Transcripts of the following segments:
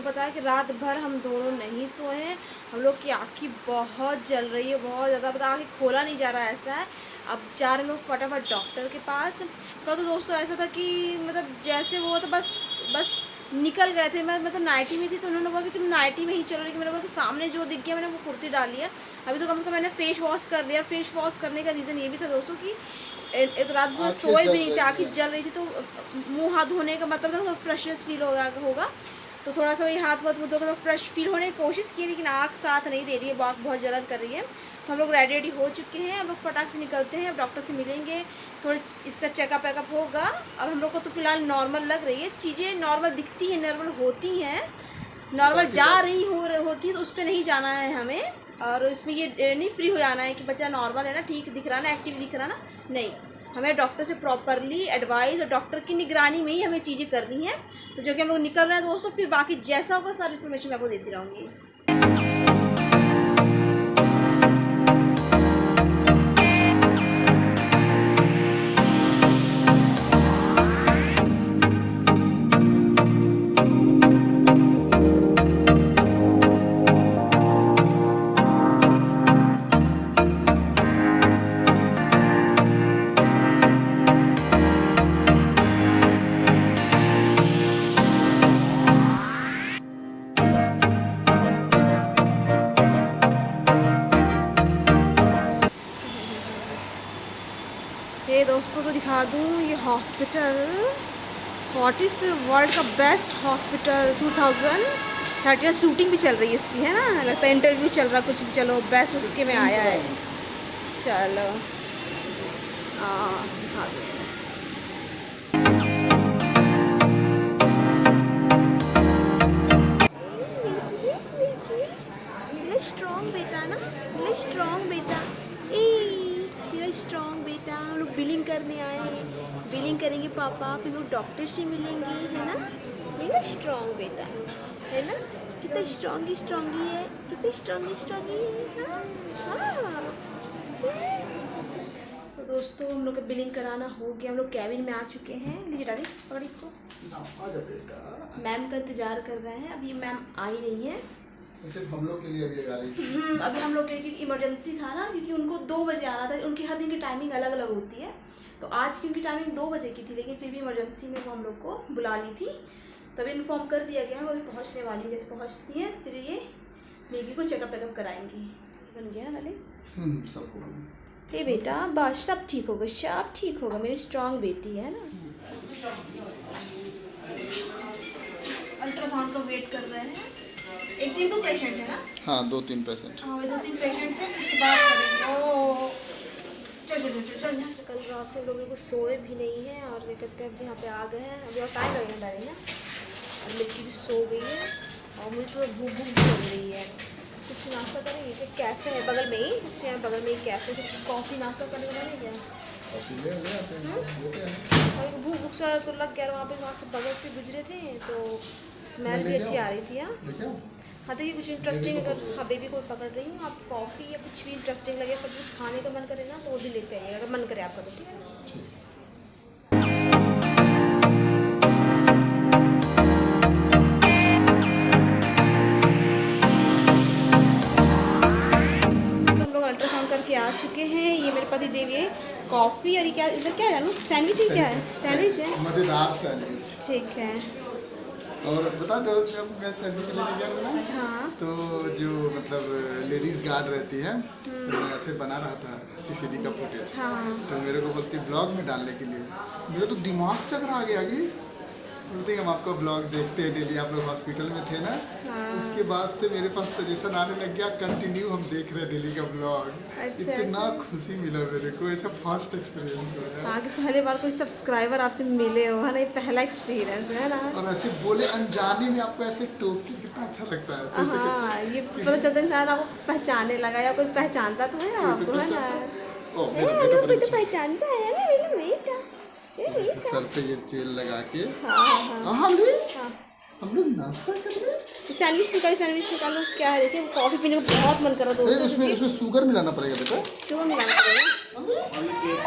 आपको पता है कि रात भर हम दोनों नहीं सोए हैं। हम लोग की आँखें बहुत जल रही है, बहुत ज़्यादा, पता आँखें खोला नहीं जा रहा है, ऐसा है। अब जा रहे लोग फटाफट डॉक्टर के पास। कल तो दोस्तों ऐसा था कि मतलब जैसे वो तो बस निकल गए थे। मैं मतलब नाइटी में थी तो उन्होंने बोला कि तुम नाइटी में ही चलो, लेकिन मैंने बोला कि सामने जो दिख गया मैंने वो कुर्ती डाली है। अभी तो कम से कम मैंने फेस वॉश कर लिया। फेस वॉश करने का रीज़न ये भी था दोस्तों कि तो रात भर सोए भी नहीं थे, आँखें जल रही थी, तो मुंह हाथ धोने का मतलब था तो फ्रेशनेस फील होगा। तो थोड़ा सा वही हाथ धोकर तो फ्रेश फील होने की कोशिश की, लेकिन आँख साथ नहीं दे रही है, आँख बहुत जलन कर रही है। तो हम लोग रेडी हो चुके हैं। अब फटाक से निकलते हैं, अब डॉक्टर से मिलेंगे, थोड़ी इसका चेकअप वेकअप होगा। अब हम लोग को तो फिलहाल नॉर्मल लग रही है, चीज़ें नॉर्मल दिखती हैं, नॉर्मल होती हैं, नॉर्मल जा रही होती है, तो उस पर नहीं जाना है हमें। और इसमें ये नहीं फ्री हो जाना है कि बच्चा नॉर्मल है ना, ठीक दिख रहा ना, एक्टिव दिख रहा ना, नहीं। हमें डॉक्टर से प्रॉपरली एडवाइस और डॉक्टर की निगरानी में ही हमें चीज़ें करनी है। तो जो कि हम लोग निकल रहे हैं दोस्तों, फिर बाकी जैसा होगा सारी इन्फॉर्मेशन मैं आपको देती रहूँगी। ये दोस्तों तो दिखा दूँ, ये हॉस्पिटल फोर्टिस वर्ल्ड का बेस्ट हॉस्पिटल 2030 शूटिंग भी चल रही है इसकी, है ना, लगता है इंटरव्यू चल रहा कुछ भी, चलो बेस्ट उसके में आया है। चलो दिखा दूँ। स्ट्रॉन्ग बेटा ना, स्ट्रॉन्ग बेटा, स्ट्रॉन्ग बेटा। हम लोग बिलिंग करने आए हैं, बिलिंग करेंगे पापा, फिर लोग डॉक्टर से मिलेंगे, है ना। मेरा स्ट्रॉन्ग बेटा है ना, कितना स्ट्रॉन्गी है, कितना स्ट्रॉन्गी है। हाँ तो दोस्तों हम लोग का बिलिंग कराना हो गया, हम लोग कैबिन में आ चुके हैं। लीजिए डाली पकड़ इसको, मैम का इंतज़ार कर रहे हैं। अभी मैम आई नहीं है, सिर्फ हम लोग के लिए अभी गाड़ी। अभी हम लोग के लिए, क्योंकि इमरजेंसी था ना, क्योंकि उनको 2 बजे आना था। उनकी हर दिन की टाइमिंग अलग अलग होती है, तो आज की उनकी टाइमिंग 2 बजे की थी, लेकिन फिर भी इमरजेंसी में वो हम लोग को बुला ली थी। तभी इन्फॉर्म कर दिया गया, वो अभी पहुँचने वाली, जैसे पहुँचती हैं फिर ये मैगी को चेकअप वेकअप कराएंगी। बन गया ना वाले सब हे बेटा, बस सब ठीक होगा, सब ठीक होगा, मेरी स्ट्रॉन्ग बेटी है ना। अल्ट्रासाउंड का वेट कर रहे हैं। एक 2 पेशेंट है ना? हाँ 2-3 पेशेंट। हाँ 2-3 पेशेंट से उसके बाद करेंगे। ओ चल यहाँ से। कल रात से लोगों को सोए भी नहीं है, और क्या कहते हैं अभी यहाँ पे आ गए हैं। अभी और टाइम लगेगा डाले ना, और लड़की भी सो गई है, और मुझे तो भूख भी लग रही है। कुछ नाश्ता करेंगे, एक कैफ़े है बगल में ही, जिस टाइम बगल में ही कैफ़े, कुछ कॉफ़ी नाश्ता करने का नहीं क्या? और भूख सा तो लग गया, वहाँ पे वहाँ से बगल से गुजरे थे तो स्मेल भी अच्छी आ रही थी। हाँ देखिए कुछ इंटरेस्टिंग, अगर हाँ बेबी को पकड़ रही हूँ, आप कॉफ़ी या कुछ भी इंटरेस्टिंग लगे, सब कुछ खाने का मन करे ना तो वो भी लेते आइएगा, अगर मन करे आपका तो, ठीक है। अल्ट्रासाउंड करके आ चुके हैं। ये मेरे पति देव, ये कॉफ़ी, और ये क्या इधर क्या है, सैंडविच ही क्या है, सैंडविच है, मज़ेदार सैंडविच, ठीक है। और बता दो जब मैं सैंडविच लेने गया था ना, हाँ तो जो मतलब लेडीज़ गार्ड रहती है, तो मैं ऐसे बना रहा था सीसीडी का फुटेज। हाँ तो मेरे को बोलती ब्लॉग में डालने के लिए, मेरा तो दिमाग चकरा गया कि बोलते हम आपका ब्लॉग देखते हैं डेली, आप लोग हॉस्पिटल में थे ना। हाँ। उसके बाद से मेरे पास सजेशन आने लग गया, कंटिन्यू हम देख रहे हैं डेली का ब्लॉग। अच्छा, इतना खुशी मिला मेरे को, ऐसा फर्स्ट एक्सपीरियंस हो गया। हाँ कि पहली बार कोई सब्सक्राइबर आपसे मिले हो, है ना, ये पहला एक्सपीरियंस है ना। और ऐसे बोले अनजाने में आपको ऐसे टोक के कितना अच्छा लगता है। हाँ ये पता चलता है इंसान आपको पहचानने लगा, या कोई पहचानता तो है आपको, है ना, कोई तो पहचानता है ना मेरा बेटा। सर पे ये तेल लगा के हाँ हम लोग नाश्ता कर रहे हैं। सैंडविच निकालो, क्या है देखिए, कॉफ़ी पीने का बहुत मन कर रहा दोस्तों। उसमें शुगर मिलाना पड़ेगा बेटा, शुगर मिलाना पड़ेगा।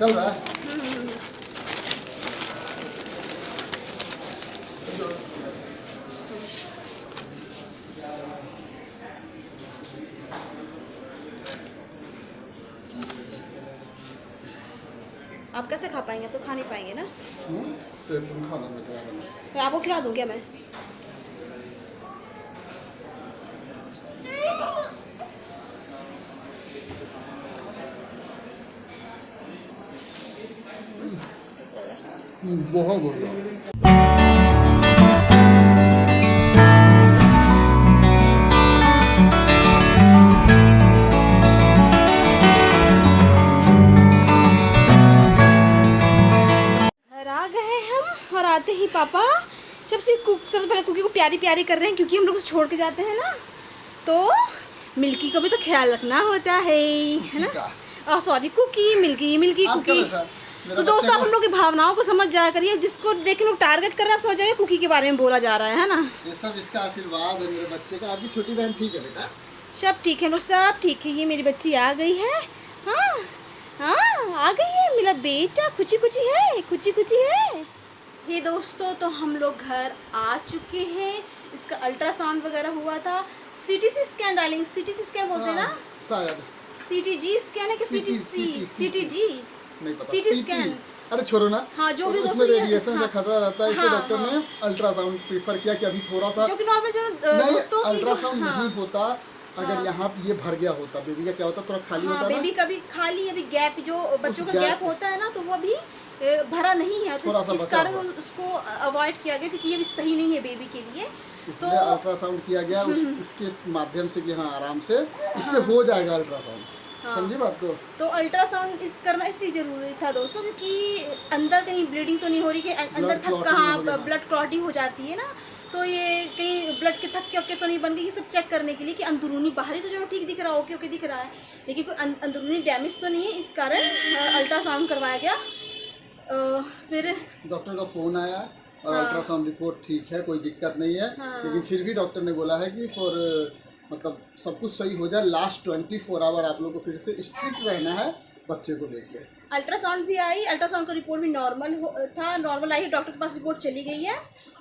चल रहा है। आप कैसे खा पाएंगे? तो खा नहीं पाएंगे ना। तो तुम खाना मैं क्या बनाऊं? मैं आपको खिला दूँ क्या मैं? बहुत बढ़िया। घर आ गए हम और आते ही पापा सबसे पहले कुकी को प्यारी प्यारी कर रहे हैं, क्योंकि हम लोग उसे छोड़ के जाते हैं ना, तो मिल्की का भी तो ख्याल रखना होता है ना। Sorry, cookie, milky, milky cookie. तो दोस्तों, आप हम लोग की भावनाओं को समझ जाया करिए। जिसको देख के लोग टारगेट कर रहे हैं, आप समझ जाइए कुकी के बारे में बोला जा रहा है ना। ये सब इसका आशीर्वाद है मेरे बच्चे का। आपकी छोटी बहन ठीक है बेटा? सब ठीक है, लोग सब ठीक है। ये मेरी बच्ची आ गई है। हाँ हाँ, आ गई है मेरा बेटा। खुची खुची है, खुची खुची है। ये दोस्तों, तो हम लोग घर आ चुके हैं। इसका अल्ट्रासाउंड वगैरह हुआ था। सीटीसी स्कैन डालेंगे। सीटीसी स्कैन बोलते हैं ना शायद। सीटीजी स्कैन है कि सीटीसी? सीटीजी नहीं पता। CT scan. अरे छोड़ो ना। हाँ, जो भी उसमें दोस्तों रेडिएशन का खतरा रहता है, इसलिए हाँ, डॉक्टर ने अल्ट्रासाउंड प्रीफर किया कि अभी थोड़ा सा, जो कि नॉर्मल जो नहीं, दोस्तों की अल्ट्रासाउंड नहीं होता अगर यहाँ ये भर गया होता। बेबी का क्या होता, थोड़ा खाली होता है। बेबी का भी खाली, अभी गैप, जो बच्चों का गैप होता है ना, तो वो अभी भरा नहीं है। तो इस कारण उसको अवॉइड किया गया, क्योंकि ये भी सही नहीं है बेबी के लिए। इसलिए अल्ट्रासाउंड किया गया इसके माध्यम से कि हाँ आराम से इससे हो जाएगा अल्ट्रासाउंड। समझी बात को? तो अल्ट्रासाउंड करना इसलिए जरूरी था दोस्तों, क्योंकि अंदर कहीं ब्लीडिंग तो नहीं हो रही, कि अंदर थक कहाँ ब्लड क्लॉटिंग हो जाती है ना, तो ये कहीं ब्लड के थक्के वक्के तो नहीं बन गई। ये सब चेक करने के लिए कि अंदरूनी, बाहरी तो जो ठीक दिख रहा है, ओके ओके दिख रहा है, लेकिन कोई अंदरूनी डैमेज तो नहीं है। इस कारण अल्ट्रासाउंड करवाया गया। फिर डॉक्टर का फ़ोन आया और अल्ट्रासाउंड रिपोर्ट ठीक है, कोई दिक्कत नहीं है। लेकिन फिर भी डॉक्टर ने बोला है कि मतलब सब कुछ सही हो जाए, लास्ट 24 आवर आप लोग को फिर से स्ट्रिक्ट रहना है बच्चे को लेके। अल्ट्रासाउंड भी आई, अल्ट्रासाउंड का रिपोर्ट भी नॉर्मल था, नॉर्मल आई है। डॉक्टर के पास रिपोर्ट चली गई है।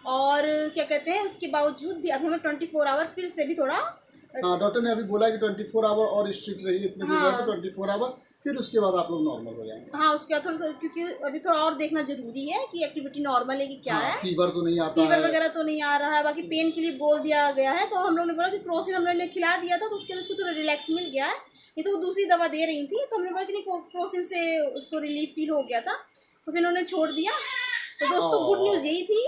और क्या कहते हैं, उसके बावजूद भी अभी हमें 24 आवर फिर से भी थोड़ा, हाँ, डॉक्टर ने अभी बोला कि 24 आवर और स्ट्रिक्ट रहिए, इतने दिन रहे तो 24 आवर, फिर उसके बाद आप लोग नॉर्मल हो जाएंगे। हाँ, उसके बाद थोड़ा, क्योंकि अभी थोड़ा और देखना जरूरी है कि एक्टिविटी नॉर्मल है कि क्या है। फीवर तो नहीं आता, फीवर वगैरह तो नहीं आ रहा है। बाकी पेन के लिए बोल दिया गया है, तो हम लोग ने बोला कि क्रोसिन हम लोग ने खिला दिया था, तो उसके लिए उसको थोड़ा रिलैक्स मिल गया है। नहीं तो वो दूसरी दवा दे रही थी, तो हमने बोला कि नहीं, क्रोसिन से उसको रिलीफ फील हो गया था, तो फिर उन्होंने छोड़ दिया। तो दोस्तों, गुड न्यूज़ यही थी,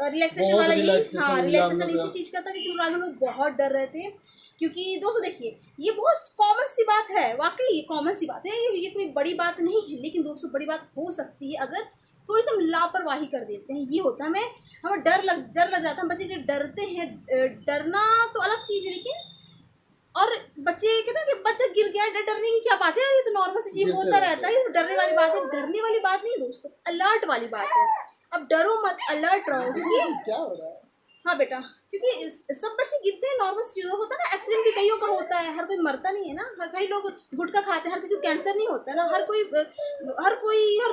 रिलैक्सेशन वाला यही। हाँ, रिलैक्सेशन इसी चीज़ का था, क्योंकि फिलहाल हम लोग बहुत डर रहे थे। क्योंकि दोस्तों देखिए, ये बहुत कॉमन सी बात है, वाकई ये कॉमन सी बात है, ये कोई बड़ी बात नहीं है। लेकिन दोस्तों, बड़ी बात हो सकती है अगर थोड़ी सी हम लापरवाही कर देते हैं। ये होता है, हमें डर लग जाता है। हम बच्चे के डरते हैं, डरना तो अलग चीज़ है, लेकिन और बच्चे कहते हैं कि बच्चा गिर गया, डरने की क्या बात है, ये तो नॉर्मल सी चीज होता रहता है। ये तो डरने वाली बात है। डरने वाली बात नहीं दोस्तों, अलर्ट वाली बात है। अब डरो मत, अलर्ट रहो। क्योंकि क्या हो रहा है? हाँ बेटा, क्योंकि सब बच्चे गिरते हैं, नॉर्मल चीज़ होता है ना। एक्सीडेंट भी कईयों का होता है, हर कोई मरता नहीं है ना। कई लोग गुटखा खाते हैं, हर किसी को कैंसर नहीं होता ना। हर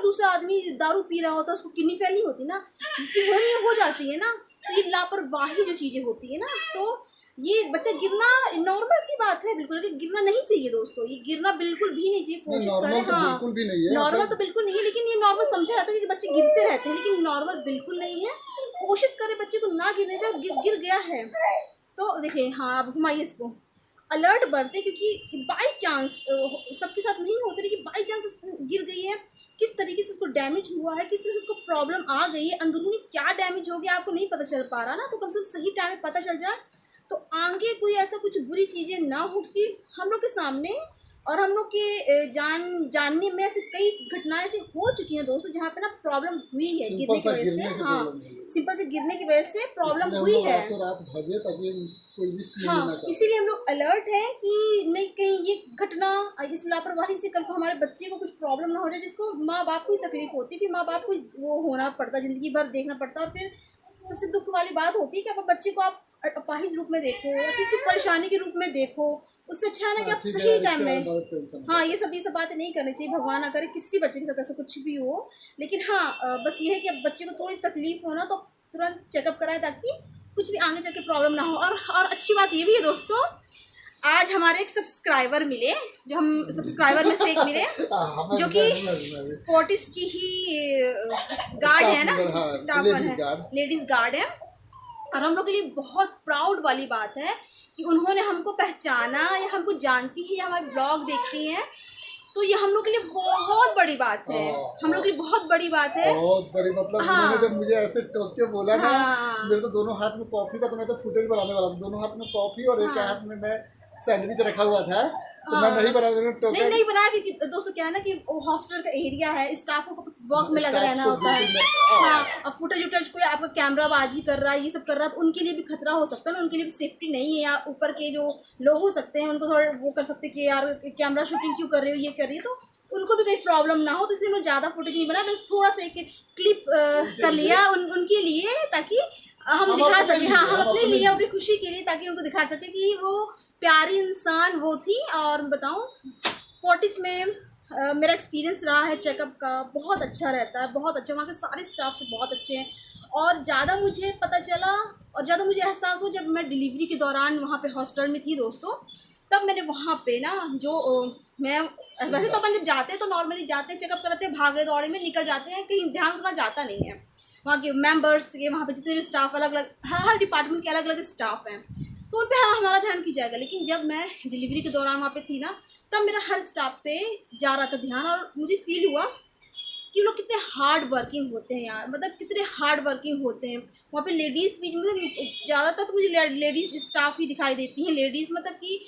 दूसरा आदमी दारू पी रहा होता है, उसको किडनी फेल नहीं होती ना, जिसकी होनी हो जाती है ना। तो ये लापरवाही जो चीज़ें होती है ना, तो ये बच्चा गिरना नॉर्मल सी बात है बिल्कुल। गिरना नहीं चाहिए दोस्तों, ये गिरना बिल्कुल भी नहीं चाहिए। कोशिश करें, हाँ, बिल्कुल भी नहीं है, नॉर्मल तो बिल्कुल नहीं है, लेकिन ये नॉर्मल समझा जाता है कि बच्चे गिरते रहते हैं, लेकिन नॉर्मल बिल्कुल नहीं है। कोशिश करें बच्चे को ना गिरने दें। गिर गया है तो देखिए, हाँ, आप घुमाइए इसको, अलर्ट बरते, क्योंकि बाई चांस, सबके साथ नहीं होते, लेकिन बाई चांस गिर गई है, किस तरीके से उसको डैमेज हुआ है, किस तरह से उसको प्रॉब्लम आ गई है, अंदरूनी क्या डैमेज हो गया, आपको नहीं पता चल पा रहा ना, तो कम से कम सही टाइम में पता चल जाए, तो आगे कोई ऐसा कुछ बुरी चीज़ें ना हो। क्योंकि हम लोग के सामने और हम लोग के जानने में ऐसे कई घटनाएं ऐसी हो चुकी हैं दोस्तों जहाँ पे ना प्रॉब्लम हुई है गिरने की वजह से। हाँ, सिंपल से गिरने की वजह से प्रॉब्लम हुई है। रात भागे ताकि कोई रिस्क नहीं हाँ, लेना चाहता। इसीलिए हम लोग अलर्ट हैं कि नहीं कहीं ये घटना इस लापरवाही से कल को हमारे बच्चे को कुछ प्रॉब्लम ना हो जाए, जिसको माँ बाप को ही तकलीफ होती है, फिर माँ बाप को वो होना पड़ता, ज़िंदगी भर देखना पड़ता। और फिर सबसे दुख वाली बात होती है कि आप बच्चे को आप अपाहिज रूप में देखो या किसी परेशानी के रूप में देखो, उससे अच्छा है ना कि आप सही टाइम में। हाँ, ये सब बातें नहीं करनी चाहिए। भगवान ना करे किसी बच्चे के साथ ऐसा कुछ भी हो। लेकिन हाँ, बस ये है कि अब बच्चे को थोड़ी सी तकलीफ हो ना तो तुरंत चेकअप कराएं ताकि कुछ भी आगे चल के प्रॉब्लम ना हो। और अच्छी बात ये भी है दोस्तों, आज हमारे एक सब्सक्राइबर मिले, जो हम सब्सक्राइबर में से एक मिले, जो कि फोर्टिस की ही गार्ड है ना, स्टाफ है, लेडीज गार्ड है। और हम लोग के लिए बहुत प्राउड वाली बात है कि उन्होंने हमको पहचाना या हमको जानती है या हमारे ब्लॉग देखती हैं, तो ये हम लोग के लिए बहुत बड़ी बात है। हम लोग के लिए बहुत बड़ी बात है, बहुत बड़ी। मतलब उन्होंने जब मुझे ऐसे टोक के बोला ना, मेरे तो दोनों हाथ में कॉफी था, तो मैं तो फुटेज बनाने वाला था। दोनों हाथ में कॉफी और एक हाथ में मैं सैंडविच रखा हुआ था, तो मैं नहीं बना, नहीं बनाया क्योंकि दोस्तों क्या है ना कि वो हॉस्पिटल का एरिया है, स्टाफ को वर्क में लगा रहना होता है। हाँ, और फुटेज उटेज कोई आपका कैमराबाजी कर रहा है, ये सब कर रहा है, तो उनके लिए भी खतरा हो सकता है ना, उनके लिए भी सेफ्टी नहीं है। या ऊपर के जो लोग हो सकते हैं उनको थोड़ा वो कर सकते हैं कि यार कैमरा शूटिंग क्यों कर रहे हो, ये कर रही है, तो उनको भी कोई प्रॉब्लम ना हो। तो इसलिए मैं ज़्यादा फुटेज नहीं बनाया, बस थोड़ा सा एक क्लिप कर लिया उनके लिए, ताकि हम दिखा सकें। हाँ, हम अपने लिए, अपनी खुशी के लिए, ताकि उनको दिखा सके कि वो प्यारी इंसान वो थी। और बताऊँ, फोर्टिस में मेरा एक्सपीरियंस रहा है चेकअप का, बहुत अच्छा रहता है, बहुत अच्छा। वहाँ के सारे स्टाफ से बहुत अच्छे हैं। और ज़्यादा मुझे पता चला और ज़्यादा मुझे एहसास हो जब मैं डिलीवरी के दौरान वहाँ पे हॉस्पिटल में थी दोस्तों, तब मैंने वहाँ पे ना जो मैं वैसे तो अपन जब जाते हैं तो नॉर्मली जाते हैं, चेकअप कराते हैं, भागे दौड़े में निकल जाते हैं, कहीं ध्यान उतना जाता नहीं है। वहाँ के मेंबर्स के, वहाँ पे जितने भी स्टाफ अलग अलग, हर डिपार्टमेंट के अलग अलग स्टाफ हैं, तो उन पर हमारा ध्यान किया जाएगा। लेकिन जब मैं डिलीवरी के दौरान वहाँ पे थी ना, तब मेरा हर स्टाफ पे जा रहा था ध्यान, और मुझे फील हुआ कि लोग कितने हार्ड वर्किंग होते हैं यार, मतलब कितने हार्ड वर्किंग होते हैं। वहाँ पे लेडीज़ भी, मतलब ज़्यादातर तो मुझे लेडीज़ स्टाफ ही दिखाई देती हैं। लेडीज़ मतलब कि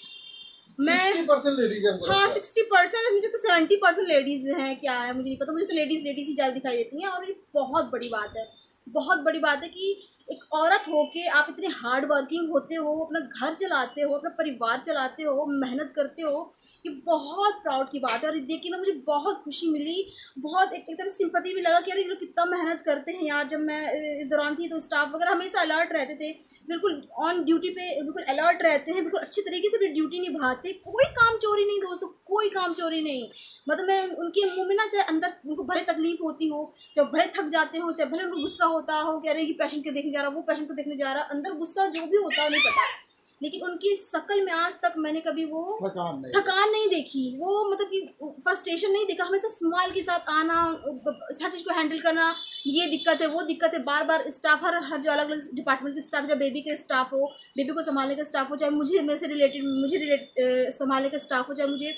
मैं 60% लेडीज है। हाँ 60%, मुझे तो 70% लेडीज़ हैं, क्या है मुझे नहीं पता, मुझे तो लेडीज़ ही ज़्यादा दिखाई देती हैं। और ये बहुत बड़ी बात है, बहुत बड़ी बात है कि एक औरत होके आप इतने हार्ड वर्किंग होते हो, अपना घर चलाते हो, अपना परिवार चलाते हो, मेहनत करते हो, ये बहुत प्राउड की बात है। और देख के ना मुझे बहुत खुशी मिली, बहुत एक तरह से सिंपैथी भी लगा कि यार ये लोग कितना मेहनत करते हैं यार। जब मैं इस दौरान थी तो स्टाफ वगैरह हमेशा अलर्ट रहते थे, बिल्कुल ऑन ड्यूटी पे, बिल्कुल अलर्ट रहते हैं, बिल्कुल अच्छी तरीके से भी ड्यूटी निभाते, कोई काम चोरी नहीं दोस्तों, कोई काम चोरी नहीं। मतलब मैं उनके मुँह में ना, चाहे अंदर उनको भले तकलीफ होती हो, चाहे भले थक जाते हो, चाहे भले उनको गुस्सा होता हो कि अरे ये पेशेंट के देखने जा रहा, वो पेशेंट को देखने जा रहा, अंदर गुस्सा जो भी होता है नहीं पता, लेकिन उनकी शक्ल में आज तक मैंने कभी वो थकान नहीं देखी, वो मतलब कि फ्रस्ट्रेशन नहीं देखा। हमेशा स्माइल के साथ आना, हर चीज़ को हैंडल करना, ये दिक्कत है वो दिक्कत है, बार बार स्टाफ हर जो अलग अलग डिपार्टमेंट के स्टाफ, चाहे बेबी के स्टाफ हो, बेबी को संभालने का स्टाफ हो, चाहे मुझे से रिलेटेड संभालने का स्टाफ हो, चाहे मुझे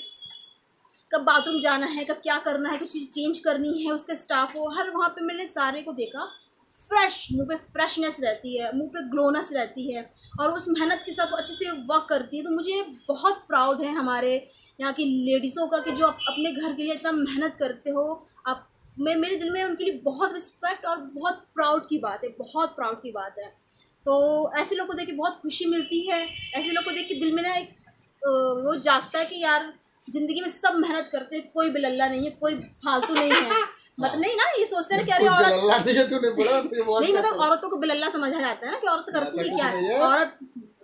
कब बाथरूम जाना है, कब क्या करना है, कुछ चीज़ चेंज करनी है, उसका स्टाफ हो, हर वहाँ पे मैंने सारे को देखा। फ्रेश, मुंह पे फ्रेशनेस रहती है, मुंह पे ग्लोनेस रहती है, और उस मेहनत के साथ वो अच्छे से वर्क करती है। तो मुझे बहुत प्राउड है हमारे यहाँ की लेडीज़ों का कि जो अपने घर के लिए इतना मेहनत करते हो आप। मेरे दिल में उनके लिए बहुत रिस्पेक्ट और बहुत प्राउड की बात है, बहुत प्राउड की बात है। तो ऐसे लोग को देख के बहुत खुशी मिलती है, ऐसे लोग को देख के दिल में ना एक वो जागता है कि यार ज़िंदगी में सब मेहनत करते हैं, कोई बिलल्ला नहीं है, कोई फालतू नहीं है। मतलब नहीं ना, ये सोचते हैं कि अरे औरत नहीं, मतलब औरतों को बिलल्ला समझा जाता है ना कि औरत करती है क्या है। औरत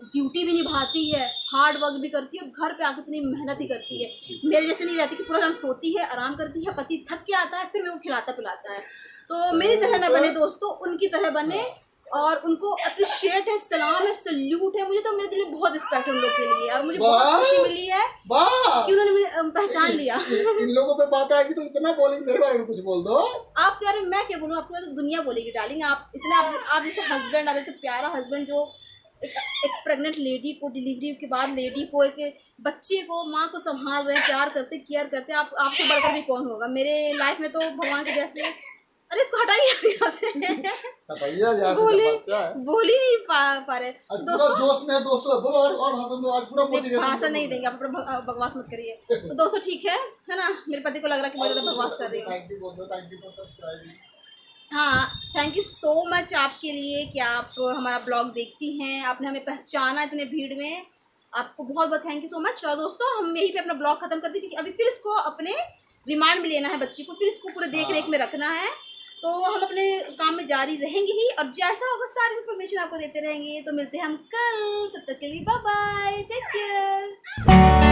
ड्यूटी भी निभाती है, हार्ड वर्क भी करती है, और घर पे आके इतनी मेहनत ही करती है। मेरे जैसे नहीं रहती कि पूरा टाइम सोती है, आराम करती है, पति थक के आता है, फिर मैं वो खिलाता पिलाता है। तो मेरी तरह ना बने दोस्तों, उनकी तरह बने, और उनको अप्रिशिएट है, सलाम है, सल्यूट है। मुझे तो मेरे दिल में बहुत रिस्पेक्ट है उन लोग के लिए, और मुझे बहुत खुशी मिली है कि उन्होंने मुझे पहचान लिया। इन लोगों पे बात आएगी तो इतना बोलेंगे, मेरे बारे में कुछ बोल दो। आप कह रहे हैं, मैं क्या बोलूँ आपको, तो दुनिया बोलेगी डार्लिंग। आप इतना, आप जैसे हस्बैंड, आप जैसे प्यारा हस्बैंड जो एक प्रेग्नेंट लेडी को, डिलीवरी के बाद लेडी को, एक बच्चे को, माँ को संभाल रहे हैं, प्यार करते, केयर करते, आप आपसे बढ़कर भी कौन होगा। मेरे लाइफ में तो भगवान के जैसे अरे इसको हटाइए यहाँ से। बताइए यहाँ से बोली जब बच्चा है। बोल ही नहीं पा रहे आज पूरा दोस्तों। जोश में है दोस्तों, बोलो और भाषण दो, आज पूरा मोटिवेशन। भाषण नहीं देंगे, आप अपना बकवास मत करिए। तो दोस्तों ठीक है ना, मेरे पति को लग रहा है कि मैं ज़्यादा बकवास कर रही हूँ। थैंक यू बोल दो, थैंक यू फॉर सब्सक्राइबिंग। हाँ, थैंक यू सो मच आपके लिए कि आप हमारा ब्लॉग देखती हैं, आपने हमें पहचाना इतने भीड़ में, आपको बहुत बहुत थैंक यू सो मच। और दोस्तों हम यहीं पे अपना ब्लॉग खत्म कर दें, क्योंकि अभी फिर इसको अपने रिमांड में लेना है बच्ची को, फिर इसको पूरे देख रेख में रखना है। तो हम अपने काम में जारी रहेंगे ही, और जैसा होगा सारी इन्फॉर्मेशन आपको देते रहेंगे। तो मिलते हैं हम कल, तब तक के लिए बाय बाय, टेक केयर।